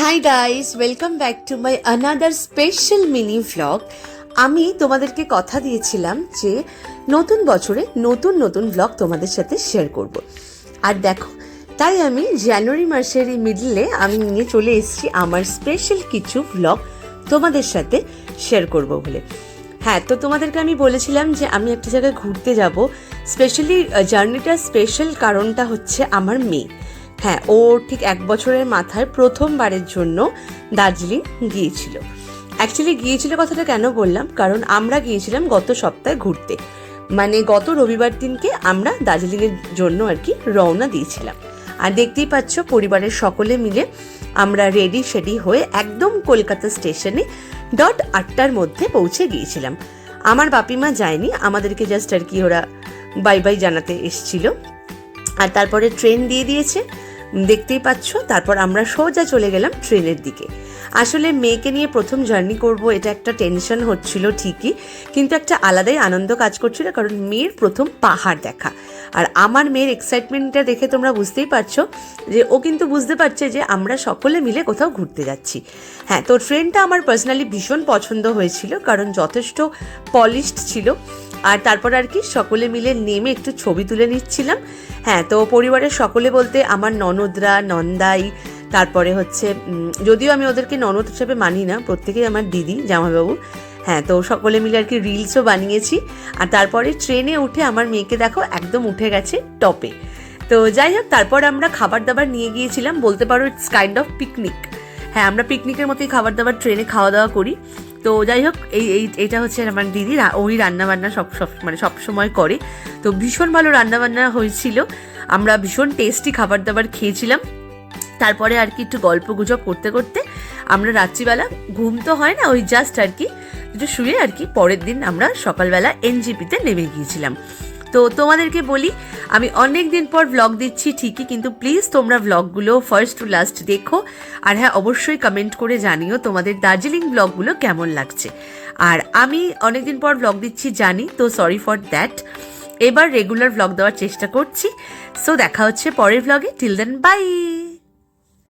Hi guys, welcome back to my another special mini vlog. আমি তোমাদেরকে কথা দিয়েছিলাম যে নতুন বছরে নতুন নতুন ভ্লগ তোমাদের সাথে শেয়ার করব। আর দেখো, তাই আমি জানুয়ারি মাসের এই মিডলে আমি নিয়ে চলে এসেছি আমার স্পেশাল কিছু ভ্লগ তোমাদের সাথে শেয়ার করব বলে। হ্যাঁ, তো তোমাদেরকে আমি বলেছিলাম যে আমি একটা জায়গায় ঘুরতে যাব। স্পেশালি জার্নিটা স্পেশাল কারণটা হচ্ছে আমার মেয়ে। হ্যাঁ, ও ঠিক 1 বছরের মাথায় প্রথমবারের জন্য দার্জিলিং গিয়েছিল। অ্যাকচুয়ালি গিয়েছিল কথাটা কেন বললাম, কারণ আমরা গিয়েছিলাম গত সপ্তাহে ঘুরতে, মানে গত রবিবার দিনকে আমরা দার্জিলিংয়ের জন্য আর কি রওনা দিয়েছিলাম। আর দেখতেই পাচ্ছ পরিবারের সকলে মিলে আমরা রেডি শেডি হয়ে একদম কলকাতা স্টেশনে 8টার মধ্যে পৌঁছে গিয়েছিলাম। আমার বাপিমা যায়নি, আমাদেরকে জাস্ট আর কি ওরা বাই বাই জানাতে এসছিল। আর তারপরে ট্রেন দিয়ে দিয়েছে, দেখতেই পাচ্ছ। তারপর আমরা সোজা চলে গেলাম ট্রেনের দিকে। আসলে মেয়েকে নিয়ে প্রথম জার্নি করব, এটা একটা টেনশন হচ্ছিল ঠিকই, কিন্তু একটা আলাদাই আনন্দ কাজ করছিল, কারণ মেয়ের প্রথম পাহাড় দেখা। আর আমার মেয়ের এক্সাইটমেন্টটা দেখে তোমরা বুঝতেই পারছো যে ও কিন্তু বুঝতে পারছে যে আমরা সকলে মিলে কোথাও ঘুরতে যাচ্ছি। হ্যাঁ, তো ট্রেনটা আমার পার্সোনালি ভীষণ পছন্দ হয়েছিল, কারণ যথেষ্ট পলিশড ছিল। আর তারপর আর কি সকলে মিলে নেমে একটু ছবি তুলে নিচ্ছিলাম। হ্যাঁ, তো পরিবারের সকলে বলতে আমার ননদরা, নন্দাই, তারপরে হচ্ছে যদিও আমি ওদেরকে ননদ হিসেবে মানি না, প্রত্যেকেই আমার দিদি, জামাইবাবু। হ্যাঁ, তো সকলে মিলে আর কি রিলসও বানিয়েছি। আর তারপরে ট্রেনে উঠে আমার মেয়েকে দেখো একদম উঠে গেছে টপে। তো যাই হোক, তারপর আমরা খাবার দাবার নিয়ে গিয়েছিলাম, বলতে পারো ইটস কাইন্ড অফ পিকনিক। হ্যাঁ, আমরা পিকনিকের মতোই খাবার দাবার ট্রেনে খাওয়া দাওয়া করি। তো যাই হোক, এইটা হচ্ছে আমার দিদি, ওই রান্নাবান্না সব সময় করে। তো ভীষণ ভালো রান্নাবান্না হয়েছিল, আমরা ভীষণ টেস্টি খাবার দাবার খেয়েছিলাম। তারপরে আর কি একটু গল্প গুজব করতে করতে আমরা রাত্রিবেলা, ঘুম তো হয় না, ওই জাস্ট আর কি একটু শুয়ে আর কি পরের দিন আমরা সকালবেলা এনজিপিতে নেমে গিয়েছিলাম। তো তোমাদেরকে বলি, আমি অনেক দিন পর ভ্লগ দিচ্ছি ঠিকই, কিন্তু প্লিজ তোমরা ভ্লগগুলো ফার্স্ট টু লাস্ট দেখো। আর হ্যাঁ, অবশ্যই কমেন্ট করে জানিও তোমাদের দার্জিলিং ভ্লগগুলো কেমন লাগছে। আর আমি অনেকদিন পর ভ্লগ দিচ্ছি জানি, তো সরি ফর দ্যাট। এবার রেগুলার ভ্লগ দেওয়ার চেষ্টা করছি। সো দেখা হচ্ছে পরের ভ্লগে। Till then, by.